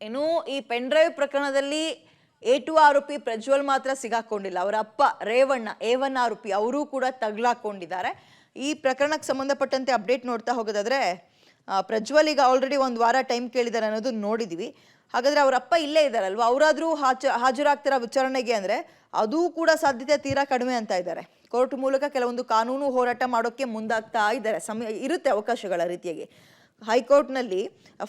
ಏನು ಈ pen drive ಪ್ರಕರಣದಲ್ಲಿ A2 ಆರೋಪಿ ಪ್ರಜ್ವಲ್ ಮಾತ್ರ ಸಿಗಾಕೊಂಡಿಲ್ಲ. ಅವರ ಅಪ್ಪ ರೇವಣ್ಣ A1 ಆರೋಪಿ ಅವರು ಕೂಡ ತಗ್ಲಾಕೊಂಡಿದ್ದಾರೆ. ಈ ಪ್ರಕರಣಕ್ಕೆ ಸಂಬಂಧಪಟ್ಟಂತೆ ಅಪ್ಡೇಟ್ ನೋಡ್ತಾ ಹೋಗೋದಾದ್ರೆ ಪ್ರಜ್ವಲ್ ಈಗ ಆಲ್ರೆಡಿ ಒಂದು ವಾರ ಟೈಮ್ ಕೇಳಿದ್ದಾರೆ ಅನ್ನೋದು ನೋಡಿದೀವಿ. ಹಾಗಾದ್ರೆ ಅವರ ಅಪ್ಪ ಇಲ್ಲೇ ಇದ್ದಾರಲ್ವಾ, ಅವರಾದ್ರೂ ಹಾಜರಾಗ್ತಾರ ವಿಚಾರಣೆಗೆ ಅಂದ್ರೆ ಅದು ಕೂಡ ಸಾಧ್ಯತೆ ತೀರಾ ಕಡಿಮೆ ಅಂತ ಇದ್ದಾರೆ. ಕೋರ್ಟ್ ಮೂಲಕ ಕೆಲವೊಂದು ಕಾನೂನು ಹೋರಾಟ ಮಾಡೋಕ್ಕೆ ಮುಂದಾಗ್ತಾ ಇದ್ದಾರೆ. ಇರುತ್ತೆ ಅವಕಾಶಗಳ ರೀತಿಯಾಗಿ. ಹೈಕೋರ್ಟ್ನಲ್ಲಿ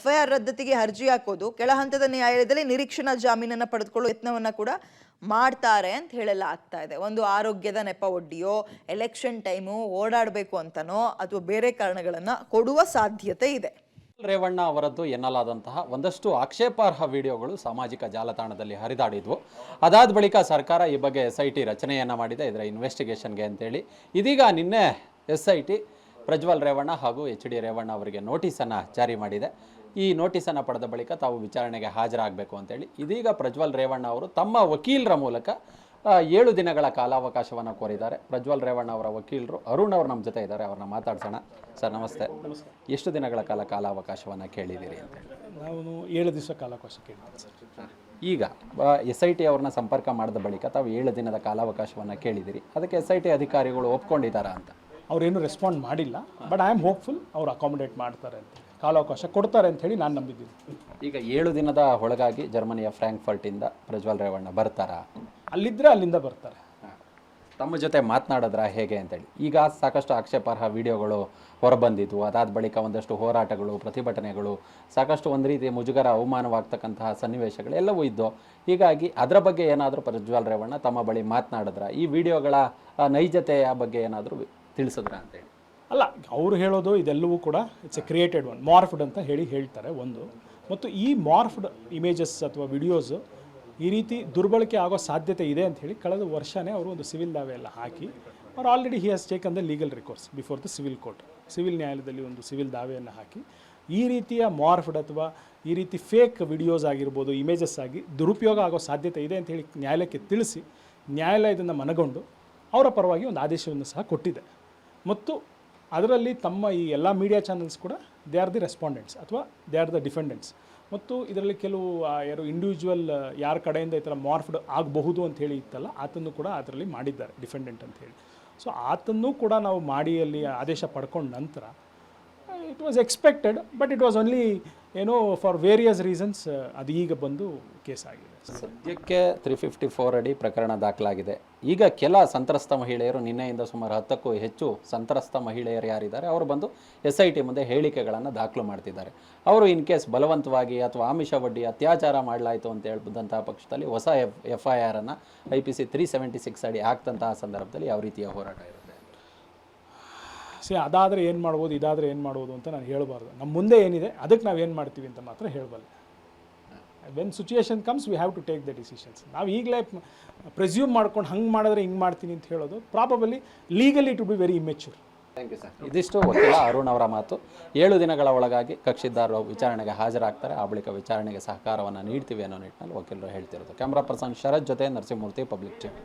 FIR ರದ್ದತಿಗೆ ಅರ್ಜಿ ಹಾಕೋದು, ಕೆಳ ಹಂತದ ನ್ಯಾಯಾಲಯದಲ್ಲಿ ನಿರೀಕ್ಷಣಾ ಜಾಮೀನನ್ನು ಪಡೆದುಕೊಳ್ಳೋ ಯತ್ನವನ್ನ ಕೂಡ ಮಾಡ್ತಾರೆ ಅಂತ ಹೇಳೆಲ್ಲ ಆಗ್ತಾ ಇದೆ. ಒಂದು ಆರೋಗ್ಯದ ನೆಪ ಒಡ್ಡಿಯೋ, ಎಲೆಕ್ಷನ್ ಟೈಮು ಓಡಾಡಬೇಕು ಅಂತನೋ ಅಥವಾ ಬೇರೆ ಕಾರಣಗಳನ್ನ ಕೊಡುವ ಸಾಧ್ಯತೆ ಇದೆ. ರೇವಣ್ಣ ಅವರದ್ದು ಎನ್ನಲಾದಂತಹ ಒಂದಷ್ಟು ಆಕ್ಷೇಪಾರ್ಹ ವಿಡಿಯೋಗಳು ಸಾಮಾಜಿಕ ಜಾಲತಾಣದಲ್ಲಿ ಹರಿದಾಡಿದ್ವು. ಅದಾದ ಬಳಿಕ ಸರ್ಕಾರ ಈ ಬಗ್ಗೆ SIT ರಚನೆಯನ್ನು ಮಾಡಿದೆ, ಇದರ ಇನ್ವೆಸ್ಟಿಗೇಷನ್ಗೆ ಅಂತೇಳಿ. ಇದೀಗ ನಿನ್ನೆ SIT ಪ್ರಜ್ವಲ್ ರೇವಣ್ಣ ಹಾಗೂ HD ರೇವಣ್ಣ ಅವರಿಗೆ ನೋಟಿಸನ್ನು ಜಾರಿ ಮಾಡಿದೆ. ಈ ನೋಟಿಸನ್ನು ಪಡೆದ ಬಳಿಕ ತಾವು ವಿಚಾರಣೆಗೆ ಹಾಜರಾಗಬೇಕು ಅಂತೇಳಿ ಇದೀಗ ಪ್ರಜ್ವಲ್ ರೇವಣ್ಣ ಅವರು ತಮ್ಮ ವಕೀಲರ ಮೂಲಕ 7 ದಿನಗಳ ಕಾಲಾವಕಾಶವನ್ನು ಕೋರಿದ್ದಾರೆ. ಪ್ರಜ್ವಲ್ ರೇವಣ್ಣ ಅವರ ವಕೀಲರು ಅರುಣ್ ಅವರು ನಮ್ಮ ಜೊತೆ ಇದ್ದಾರೆ, ಅವ್ರನ್ನ ಮಾತಾಡ್ಸೋಣ. ಸರ್ ನಮಸ್ತೆ. ಎಷ್ಟು ದಿನಗಳ ಕಾಲಾವಕಾಶವನ್ನು ಕೇಳಿದ್ದೀರಿ ಅಂತ? ನಾವು 7 ದಿವಸ ಕಾಲಾವಕಾಶ ಕೇಳಿದ್ದೀವಿ ಸರ್. ಈಗ SIT ಅವ್ರನ್ನ ಸಂಪರ್ಕ ಮಾಡಿದ ಬಳಿಕ ತಾವು 7 ದಿನದ ಕಾಲಾವಕಾಶವನ್ನು ಕೇಳಿದ್ದೀರಿ, ಅದಕ್ಕೆ SIT ಅಧಿಕಾರಿಗಳು ಒಪ್ಕೊಂಡಿದ್ದಾರಾ ಅಂತ? ಅವರೇನು ರೆಸ್ಪಾಂಡ್ ಮಾಡಿಲ್ಲ, ಬಟ್ ಐ ಆಮ್ ಹೋಪ್ಫುಲ್ ಅವ್ರು ಅಕಾಮಿಡೇಟ್ ಮಾಡ್ತಾರೆ ಅಂತ, ಕಾಲಾವಕಾಶ ಕೊಡ್ತಾರೆ ಅಂತ ಹೇಳಿ ನಾನು ನಂಬಿದ್ದೀನಿ. ಈಗ 7 ದಿನದ ಒಳಗಾಗಿ ಜರ್ಮನಿಯ ಫ್ರಾಂಕ್ಫರ್ಟಿಂದ ಪ್ರಜ್ವಲ್ ರೇವಣ್ಣ ಬರ್ತಾರಾ? ಅಲ್ಲಿದ್ದರೆ ಅಲ್ಲಿಂದ ಬರ್ತಾರೆ. ತಮ್ಮ ಜೊತೆ ಮಾತನಾಡಿದ್ರ ಹೇಗೆ ಅಂತೇಳಿ? ಈಗ ಸಾಕಷ್ಟು ಆಕ್ಷೇಪಾರ್ಹ ವಿಡಿಯೋಗಳು ಹೊರಬಂದಿದ್ವು, ಅದಾದ ಬಳಿಕ ಒಂದಷ್ಟು ಹೋರಾಟಗಳು, ಪ್ರತಿಭಟನೆಗಳು, ಸಾಕಷ್ಟು ಒಂದು ರೀತಿ ಮುಜುಗರ, ಅವಮಾನವಾಗ್ತಕ್ಕಂತಹ ಸನ್ನಿವೇಶಗಳು ಎಲ್ಲವೂ ಇದ್ದು. ಹೀಗಾಗಿ ಅದರ ಬಗ್ಗೆ ಏನಾದರೂ ಪ್ರಜ್ವಲ್ ರೇವಣ್ಣ ತಮ್ಮ ಬಳಿ ಮಾತನಾಡಿದ್ರ? ಈ ವಿಡಿಯೋಗಳ ನೈಜತೆಯ ಬಗ್ಗೆ ಏನಾದರೂ ತಿಳಿಸಿದ್ರ ಅಂತೇಳಿ? ಅಲ್ಲ, ಅವರು ಹೇಳೋದು ಇದೆಲ್ಲವೂ ಕೂಡ ಇಟ್ಸ್ ಎ ಕ್ರಿಯೇಟೆಡ್ ಒನ್, ಮಾರ್ಫ್ಡ್ ಅಂತ ಹೇಳ್ತಾರೆ ಒಂದು. ಮತ್ತು ಈ ಮಾರ್ಫ್ಡ್ ಇಮೇಜಸ್ ಅಥವಾ ವಿಡಿಯೋಸು ಈ ರೀತಿ ದುರ್ಬಳಕೆ ಆಗೋ ಸಾಧ್ಯತೆ ಇದೆ ಅಂತ ಹೇಳಿ ಕಳೆದ ವರ್ಷವೇ ಅವರು ಒಂದು ಸಿವಿಲ್ ದಾವೆ ಎಲ್ಲ ಹಾಕಿ ಅವ್ರು already he has taken the legal recourse before the civil court. Civil ನ್ಯಾಯಾಲಯದಲ್ಲಿ ಒಂದು ಸಿವಿಲ್ ದಾವೆಯನ್ನು ಹಾಕಿ ಈ ರೀತಿಯ ಮಾರ್ಫ್ಡ್ ಅಥವಾ ಈ ರೀತಿ ಫೇಕ್ ವಿಡಿಯೋಸ್ ಆಗಿರ್ಬೋದು, ಇಮೇಜಸ್ ಆಗಿ ದುರುಪಯೋಗ ಆಗೋ ಸಾಧ್ಯತೆ ಇದೆ ಅಂತ ಹೇಳಿ ನ್ಯಾಯಾಲಯಕ್ಕೆ ತಿಳಿಸಿ ನ್ಯಾಯಾಲಯದಿಂದ ಮನಗೊಂಡು ಅವರ ಪರವಾಗಿ ಒಂದು ಆದೇಶವನ್ನು ಸಹ ಕೊಟ್ಟಿದೆ. ಮತ್ತು ಅದರಲ್ಲಿ ತಮ್ಮ ಈ ಎಲ್ಲ ಮೀಡಿಯಾ ಚಾನಲ್ಸ್ ಕೂಡ ದೇ ಆರ್ ದಿ ರೆಸ್ಪಾಂಡೆಂಟ್ಸ್ ಅಥವಾ ದೇ ಆರ್ ದ ಡಿಫೆಂಡೆಂಟ್ಸ್. ಮತ್ತು ಇದರಲ್ಲಿ ಕೆಲವು ಯಾರು ಇಂಡಿವಿಜುವಲ್ ಯಾರ ಕಡೆಯಿಂದ ಈ ಥರ ಮಾರ್ಫ್ಡ್ ಆಗಬಹುದು ಅಂತ ಹೇಳಿ ಇತ್ತಲ್ಲ, ಆತನ್ನು ಕೂಡ ಅದರಲ್ಲಿ ಮಾಡಿದ್ದಾರೆ ಡಿಫೆಂಡೆಂಟ್ ಅಂತ ಹೇಳಿ. ಸೊ ಆತನ್ನು ಕೂಡ ನಾವು ಮಾಡಿ ಅಲ್ಲಿ ಆದೇಶ ಪಡ್ಕೊಂಡ ನಂತರ it was expected, but it was only for various reasons ಅದು ಈಗ ಬಂದು ಕೇಸ್ ಆಗಿದೆ. ಸದ್ಯಕ್ಕೆ 354 ಅಡಿ ಪ್ರಕರಣ ದಾಖಲಾಗಿದೆ. ಈಗ ಕೆಲ ಸಂತ್ರಸ್ತ ಮಹಿಳೆಯರು, ನಿನ್ನೆಯಿಂದ ಸುಮಾರು 10ಕ್ಕೂ ಹೆಚ್ಚು ಸಂತ್ರಸ್ತ ಮಹಿಳೆಯರು ಯಾರಿದ್ದಾರೆ ಅವರು ಬಂದು SIT ಮುಂದೆ ಹೇಳಿಕೆಗಳನ್ನು ದಾಖಲು ಮಾಡ್ತಿದ್ದಾರೆ. ಅವರು ಇನ್ ಕೇಸ್ ಬಲವಂತವಾಗಿ ಅಥವಾ ಆಮಿಷ ಒಡ್ಡಿ ಅತ್ಯಾಚಾರ ಮಾಡಲಾಯಿತು ಅಂತ ಹೇಳ್ಬಂತಹ ಪಕ್ಷದಲ್ಲಿ ಹೊಸ FIR ಅನ್ನು IPC 376 ಅಡಿ ಹಾಕ್ತಂತಹ ಸಂದರ್ಭದಲ್ಲಿ ಯಾವ ರೀತಿಯ ಹೋರಾಟ ಇರುತ್ತೆ? ಅದಾದರೆ ಏನು ಮಾಡ್ಬೋದು, ಇದಾದರೆ ಏನು ಮಾಡ್ಬೋದು ಅಂತ ನಾನು ಹೇಳಬಾರ್ದು. ನಮ್ಮ ಮುಂದೆ ಏನಿದೆ ಅದಕ್ಕೆ ನಾವು ಏನು ಮಾಡ್ತೀವಿ ಅಂತ ಮಾತ್ರ ಹೇಳಬಲ್ಲೆ. When situation comes we have to take the decisions. ನಾವು ಈಗಲೇ ಪ್ರೆಸ್ಯೂಮ್ ಮಾಡ್ಕೊಂಡು ಹಂಗೆ ಮಾಡಿದ್ರೆ ಹಿಂಗೆ ಮಾಡ್ತೀನಿ ಅಂತ ಹೇಳೋದು probably legally to be very immature. Thank you sir. ಇದಿಷ್ಟು ವಕೀಲ ಅರುಣ್ ಅವರ ಮಾತು. 7 ದಿನಗಳ ಒಳಗಾಗಿ ಕಕ್ಷಿದಾರರು ವಿಚಾರಣೆಗೆ ಹಾಜರಾಗ್ತಾರೆ, ಆ ಬಳಿಕ ವಿಚಾರಣೆಗೆ ಸಹಕಾರವನ್ನು ನೀಡ್ತೀವಿ ಅನ್ನೋ ನಿಟ್ಟಿನಲ್ಲಿ ವಕೀಲರು ಹೇಳ್ತಿರೋದು. ಕ್ಯಾಮ್ರಾ ಪರ್ಸನ್ ಶರತ್ ಜೊತೆ ನರಸಿಂಹಮೂರ್ತಿ, ಪಬ್ಲಿಕ್ ಟಿವಿ.